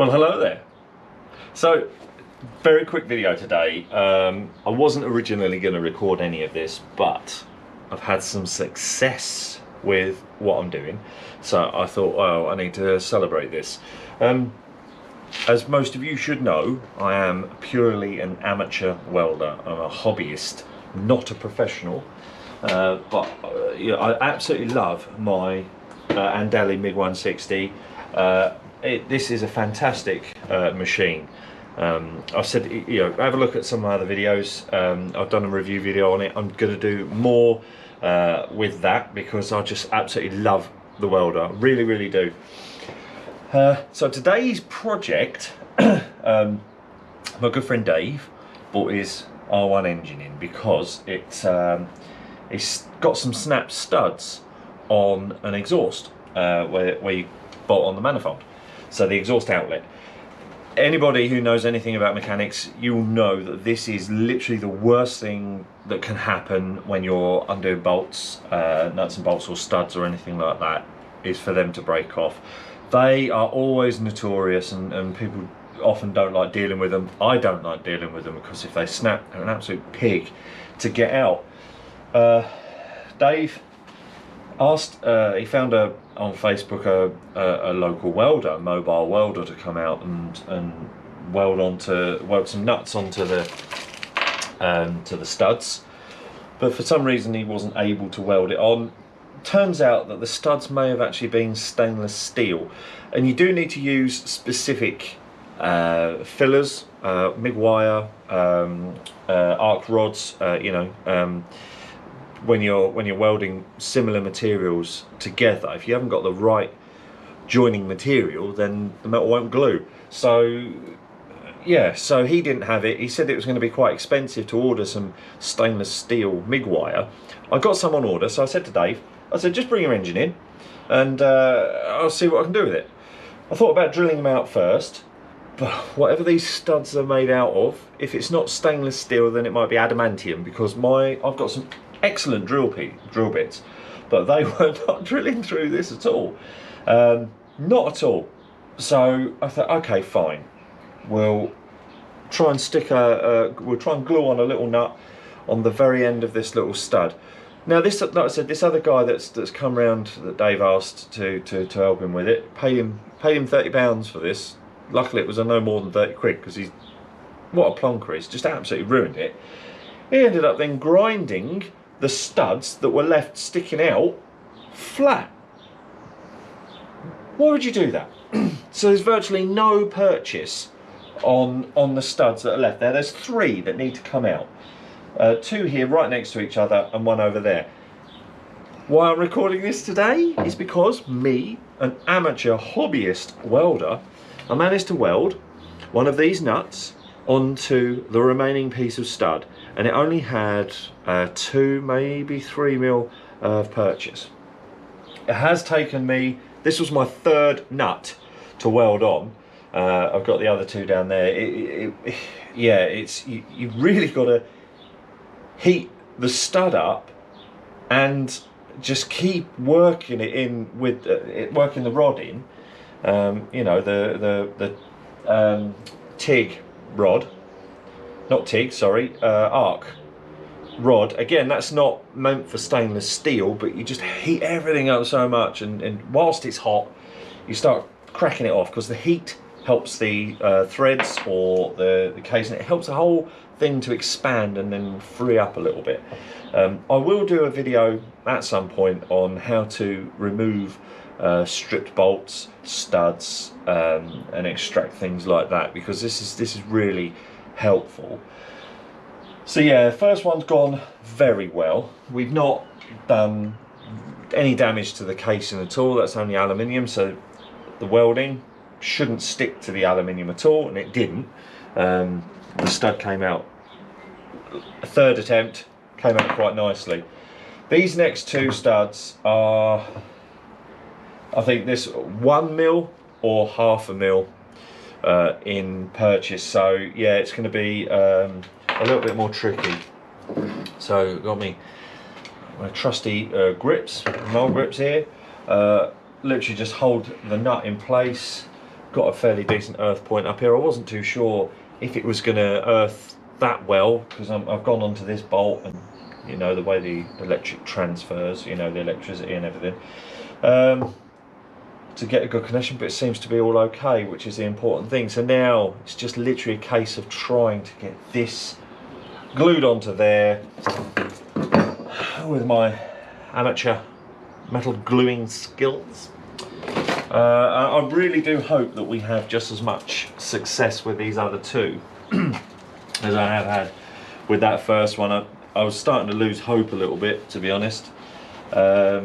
Well, hello there. So, very quick video today. I wasn't originally going to record any of this, but I've had some success with what I'm doing. So I thought, well, I need to celebrate this. As most of you should know, I am purely an amateur welder. I'm a hobbyist, not a professional. Yeah, I absolutely love my Andali MiG 160. This is a fantastic machine. I've said, have a look at some of my other videos. I've done a review video on it. I'm going to do more with that because I just absolutely love the welder. Really, really do. So today's project, my good friend Dave bought his R1 engine in because it's got some snap studs on an exhaust where you bolt on the manifold. So the exhaust outlet. Anybody who knows anything about mechanics, you'll know that this is literally the worst thing that can happen when you're undoing bolts, nuts and bolts or studs or anything like that, is for them to break off. They are always notorious and people often don't like dealing with them. I don't like dealing with them because if they snap, they're an absolute pig to get out. Dave asked, he found on Facebook a local welder, mobile welder, to come out and weld some nuts onto the to the studs, but for some reason he wasn't able to weld it on. Turns out that the studs may have actually been stainless steel, and you do need to use specific fillers, MIG wire, arc rods, when you're welding similar materials together. If you haven't got the right joining material, then the metal won't glue. So yeah, so he didn't have it. He said it was going to be quite expensive to order some stainless steel MIG wire. I got some on order, so I said to Dave, I said, just bring your engine in and I'll see what I can do with it. I thought about drilling them out first, but whatever these studs are made out of, if it's not stainless steel, then it might be adamantium, because I've got some excellent drill bits, but they were not drilling through this at all. Not at all. So I thought, okay, fine. We'll try and we'll try and glue on a little nut on the very end of this little stud. Now this, like I said, this other guy that's come round that Dave asked to help him with it, paid him £30 for this. Luckily it was no more than 30 quid, because what a plonker, he's just absolutely ruined it. He ended up then grinding the studs that were left sticking out flat. Why would you do that? So there's virtually no purchase on the studs that are left there. There's 3 that need to come out. 2 here right next to each other and 1 over there. Why I'm recording this today is because me, an amateur hobbyist welder, I managed to weld one of these nuts onto the remaining piece of stud, and it only had 2, maybe 3 mil of purchase. It has taken me, this was my 3rd nut to weld on. I've got the other 2 down there. Yeah, you've really got to heat the stud up and just keep working it in with working the rod in. The TIG rod, not TIG, sorry, arc rod. Again, that's not meant for stainless steel, but you just heat everything up so much, and whilst it's hot, you start cracking it off, because the heat helps the threads or the casing. It helps the whole thing to expand and then free up a little bit. I will do a video at some point on how to remove stripped bolts, studs, and extract things like that, because this is really helpful. So yeah, first one's gone very well. We've not done any damage to the casing at all. That's only aluminium, so the welding shouldn't stick to the aluminium at all, and it didn't. The stud came out, a 3rd attempt, came out quite nicely. These next 2 studs are, I think this 1 mil or ½ mil in purchase, so yeah, it's going to be a little bit more tricky. So got my trusty grips, mole grips here. Literally just hold the nut in place, got a fairly decent earth point up here. I wasn't too sure if it was going to earth that well, because I've gone onto this bolt, and you know the way the electric transfers, you know, the electricity and everything, to get a good connection, but it seems to be all okay, which is the important thing. So now it's just literally a case of trying to get this glued onto there with my amateur metal gluing skills. I really do hope that we have just as much success with these other two as I have had with that first one. I was starting to lose hope a little bit, to be honest. Yeah,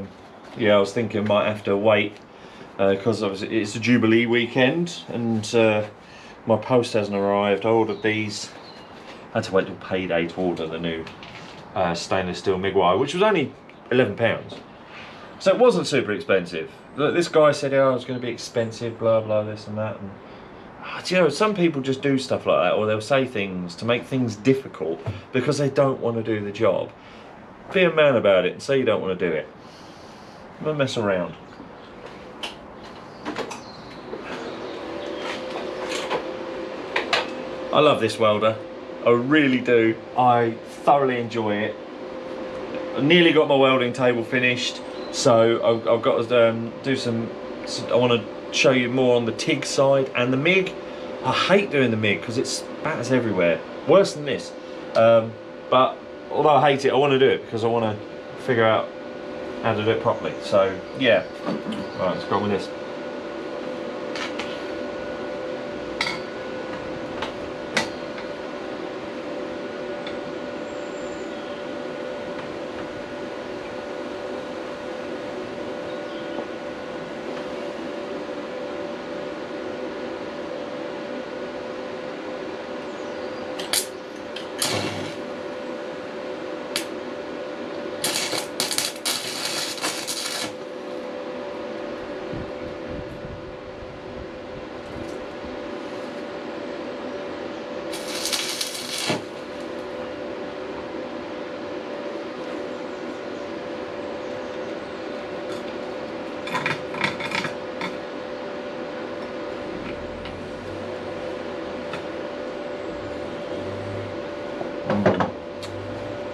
I was thinking I might have to wait because obviously it's a Jubilee weekend, and my post hasn't arrived. I ordered these. I had to wait till payday to order the new stainless steel MIG wire, which was only £11. So it wasn't super expensive. Look, this guy said, oh, it's going to be expensive, blah, blah, this and that. And, do you know, some people just do stuff like that, or they'll say things to make things difficult because they don't want to do the job. Be a man about it and say you don't want to do it. Don't mess around. I love this welder. I really do. I thoroughly enjoy it. I nearly got my welding table finished, so I've got to do some. I want to show you more on the TIG side and the MIG. I hate doing the MIG because it spatters everywhere, worse than this. But although I hate it, I want to do it because I want to figure out how to do it properly. So yeah, right, let's go on with this.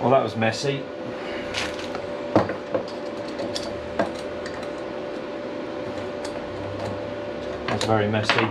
Well, that was messy. That's very messy.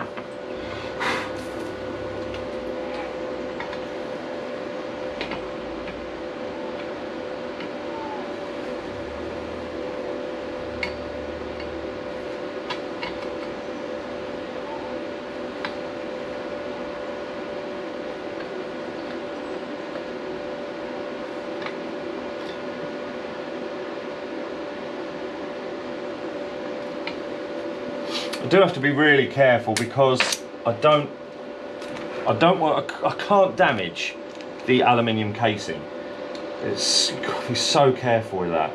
I do have to be really careful because I can't damage the aluminium casing. It's got to be so careful with that.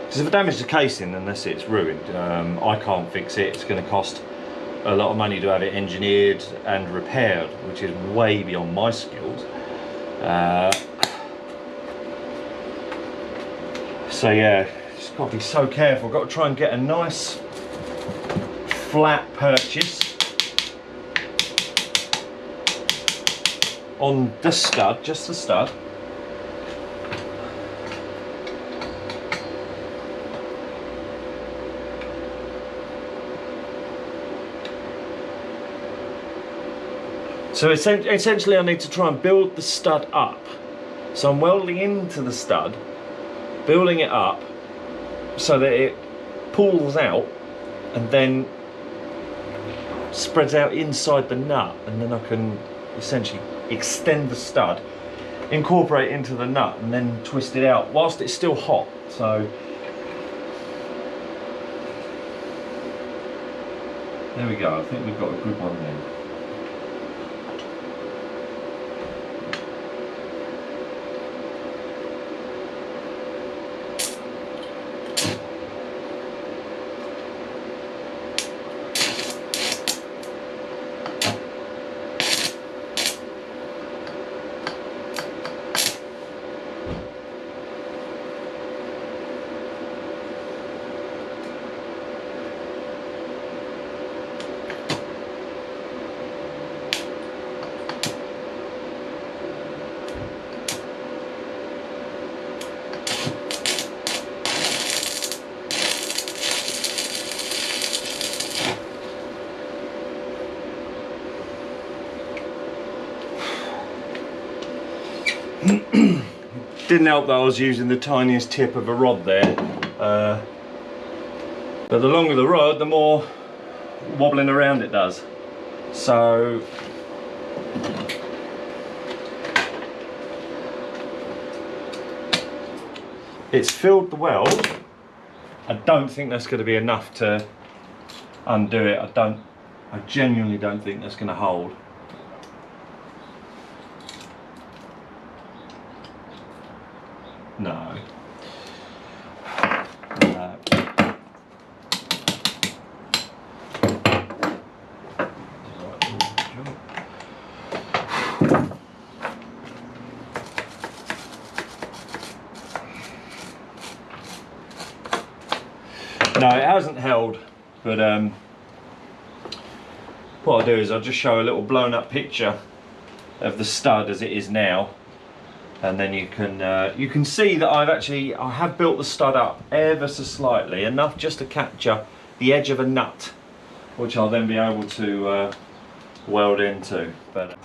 Because if I damage the casing, then that's it, it's ruined. I can't fix it. It's going to cost a lot of money to have it engineered and repaired, which is way beyond my skills. So yeah, just got to be so careful. Got to try and get a nice flat purchase on the stud, just the stud. So essentially I need to try and build the stud up. So I'm welding into the stud, building it up so that it pulls out and then spreads out inside the nut, and then I can essentially extend the stud, incorporate it into the nut, and then twist it out whilst it's still hot. So there we go. I think we've got a good one there. Didn't help that I was using the tiniest tip of a rod there. But the longer the rod, the more wobbling around it does. So it's filled the weld. I don't think that's going to be enough to undo it. I genuinely don't think that's going to hold. No. No. No, it hasn't held, but what I'll do is I'll just show a little blown up picture of the stud as it is now, and then you can see that I have built the stud up ever so slightly, enough just to capture the edge of a nut, which I'll then be able to weld into. But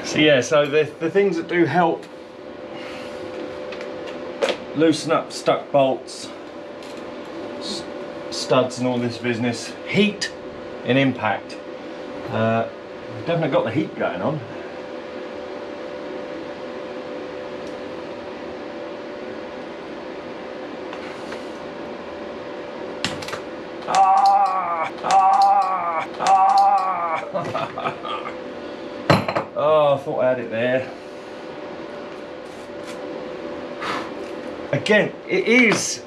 so yeah, so the things that do help loosen up stuck bolts, studs and all this business: heat and impact. Definitely got the heat going on. Oh, I thought I had it there. Again, it is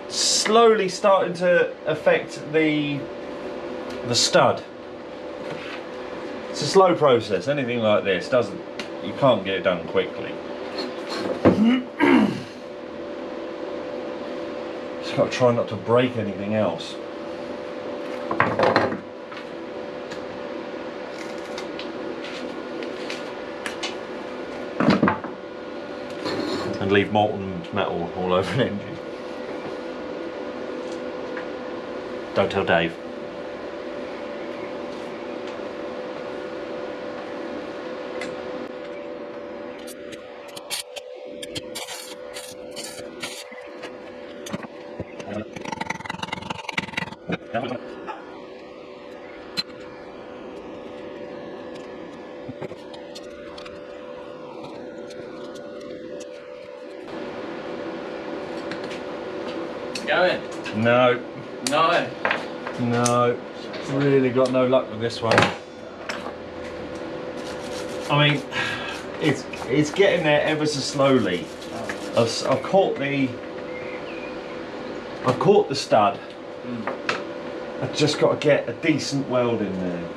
slowly starting to affect the stud. It's a slow process. Anything like this you can't get it done quickly. Just got to try not to break anything else. And leave molten metal all over an engine. Don't tell Dave. Going? No. No. No. Really got no luck with this one. I mean, it's getting there ever so slowly. I've caught the stud. I've just got to get a decent weld in there,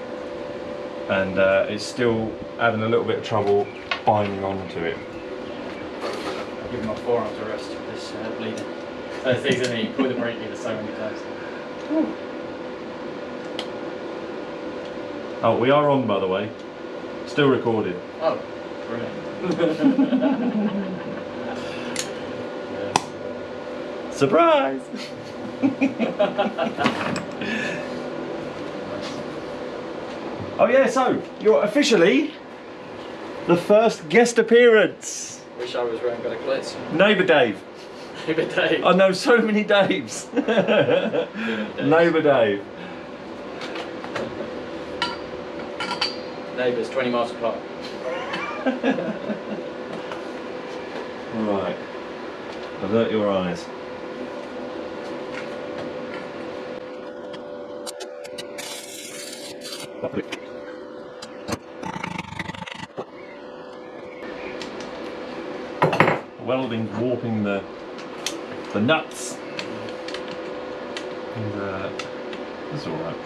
and it's still having a little bit of trouble binding onto it. I'll give my forearms a rest with this bleeding. First things I need, pull the brake lever so many times. Oh, we are on, by the way. Still recording. Oh, brilliant. Surprise! Oh yeah, so you're officially the first guest appearance. Wish I was wearing better clothes. Neighbour Dave. Neighbour Dave. I know so many Daves. Neighbour Dave. Neighbours 20 miles apart. Right. Avert your eyes. welding, warping the nuts. And that's all right.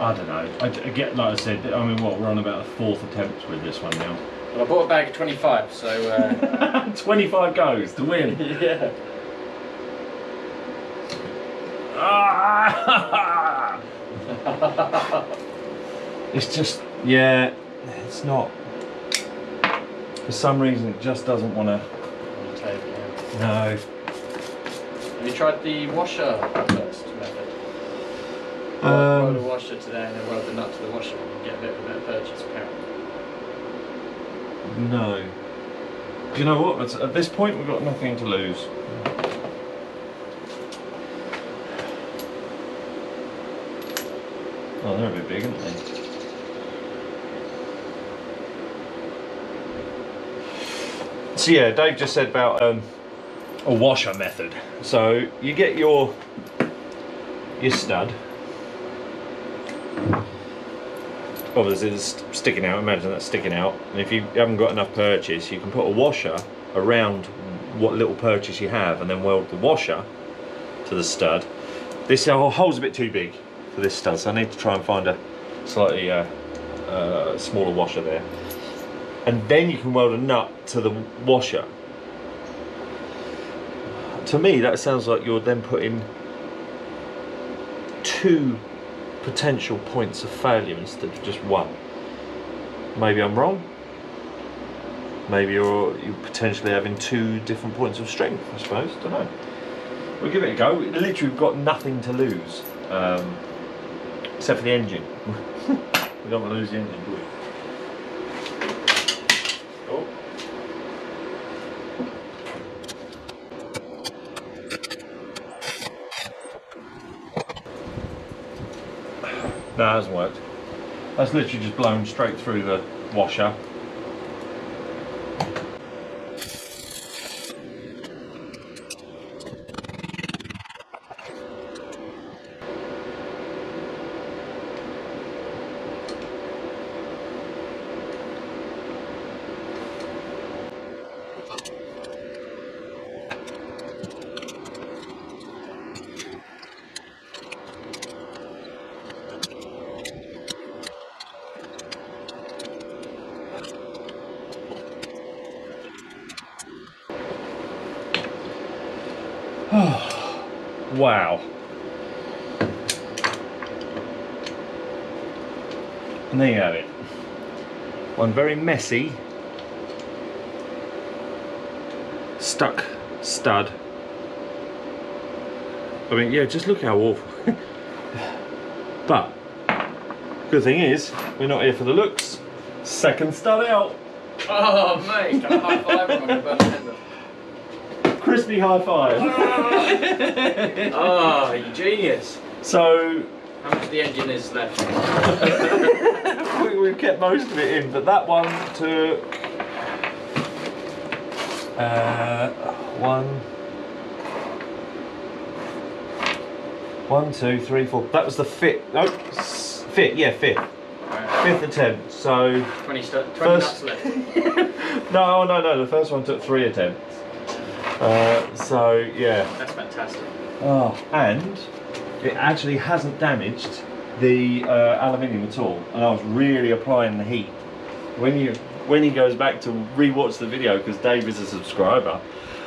I don't know. Again, like I said, I mean, what, we're on about a 4th attempt with this one now. Well, I bought a bag of 25, so 25 goes to win. yeah. It's just, yeah, it's not. For some reason, it just doesn't want to. No. Have you tried the washer first method? Weld the washer today and then weld the nut to the washer and get a bit of a better purchase apparently. No. Do you know what? At this point, we've got nothing to lose. Oh, they're a bit big, aren't they? So yeah, Dave just said about a washer method. So you get your stud. Obviously it's sticking out, imagine that's sticking out. And if you haven't got enough purchase, you can put a washer around what little purchase you have and then weld the washer to the stud. This hole's a bit too big for this stud, so I need to try and find a slightly smaller washer there. And then you can weld a nut to the washer. To me, that sounds like you're then putting 2 potential points of failure instead of just 1. Maybe I'm wrong. Maybe you're potentially having 2 different points of strength, I suppose. Don't know. We'll give it a go. Literally, we've got nothing to lose, except for the engine. We don't want to lose the engine, do we? Oh. No, that hasn't worked. That's literally just blown straight through the washer. Wow. And there you have it. One very messy, stuck stud. I mean, yeah, just look how awful. But, good thing is, we're not here for the looks. Second stud out. Oh mate, got a high five on your button. Crispy high five. Oh, you genius. So, how much of the engine is left? We've kept most of it in, but that one took 1, 2, 3, 4. That was the fifth. No, fifth. Right. 5th attempt. So 20 nuts left. no. The first one took 3 attempts. So yeah. That's fantastic. Oh, and it actually hasn't damaged the aluminium at all, and I was really applying the heat. When he goes back to re-watch the video, because Dave is a subscriber.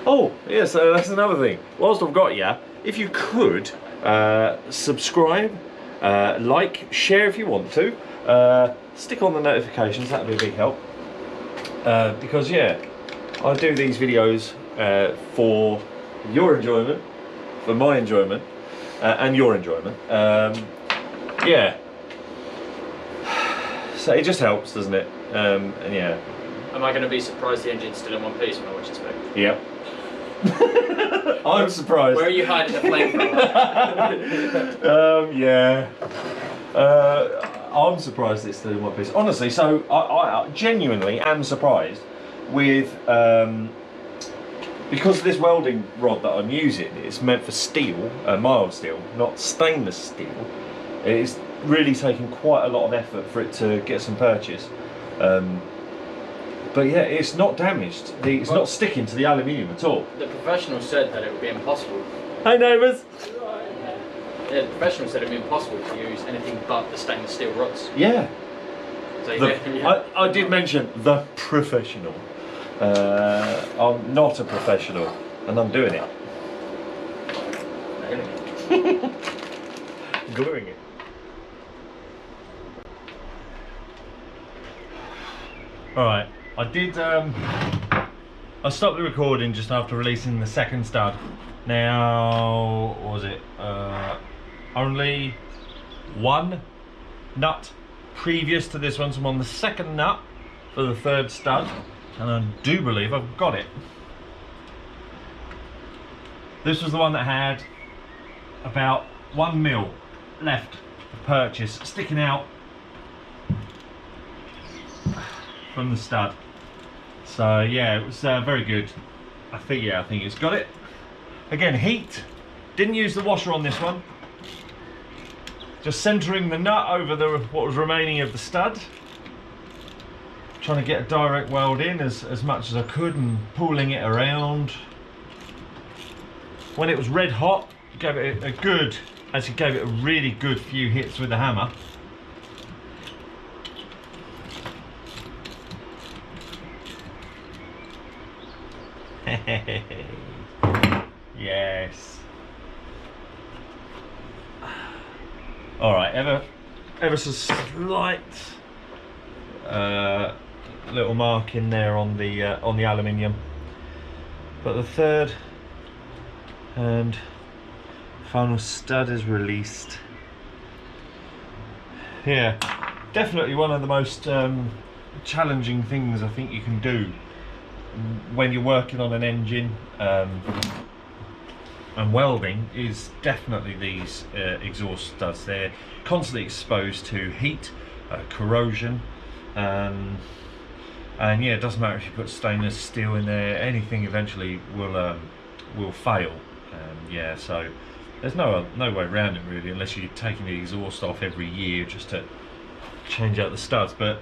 Oh yeah, so that's another thing. Whilst I've got you, if you could subscribe, like, share if you want to, stick on the notifications, that would be a big help. Because yeah, I do these videos for your enjoyment, for my enjoyment, and your enjoyment. Yeah. So it just helps, doesn't it? And yeah. Am I going to be surprised the engine's still in one piece when I watch this back? Yep. I'm surprised. Where are you hiding the flamethrower? Yeah. I'm surprised it's still in one piece. Honestly, so I genuinely am surprised with because this welding rod that I'm using, it's meant for steel, mild steel, not stainless steel. It's really taken quite a lot of effort for it to get some purchase. But yeah, it's not damaged. It's not sticking to the aluminium at all. The professional said that it would be impossible. Hey neighbours! Yeah, the professional said it would be impossible to use anything but the stainless steel rods. Yeah. So I did mention the professional. I'm not a professional, and I'm doing it. Gluing it. Alright, I stopped the recording just after releasing the second stud. Now, what was it? Only one nut previous to this one, so I'm on the second nut for the third stud, and I do believe I've got it. This was the one that had about 1 mil left to purchase, sticking out from the stud. So yeah, it was very good. I think it's got it. Again, heat. Didn't use the washer on this one. Just centering the nut over what was remaining of the stud. Trying to get a direct weld in as much as I could and pulling it around. When it was red hot, gave it gave it a really good few hits with the hammer. Yes. All right, ever so slight little mark in there on the aluminium, but the third and final stud is released. Yeah, definitely one of the most challenging things I think you can do when you're working on an engine and welding is definitely these exhaust studs. They're constantly exposed to heat, corrosion, and yeah, it doesn't matter if you put stainless steel in there, anything eventually will fail. Yeah, so there's no way around it really, unless you're taking the exhaust off every year just to change out the studs. But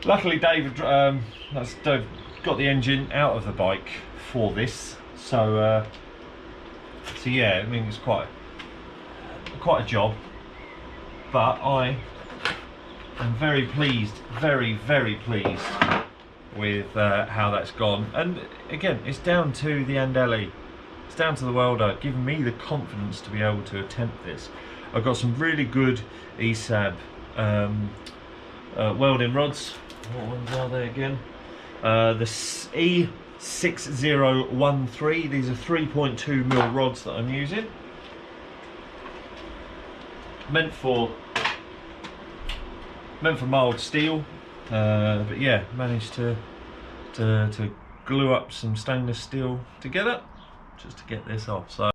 luckily Dave got the engine out of the bike for this, so yeah, I mean it's quite a job, but I am very pleased, very pleased with how that's gone. And again, it's down to the Andelli, it's down to the welder giving me the confidence to be able to attempt this. I've got some really good ESAB welding rods. What ones are they again? The E6013. These are 3.2 mil rods that I'm using, meant for mild steel, but yeah, managed to glue up some stainless steel together just to get this off. So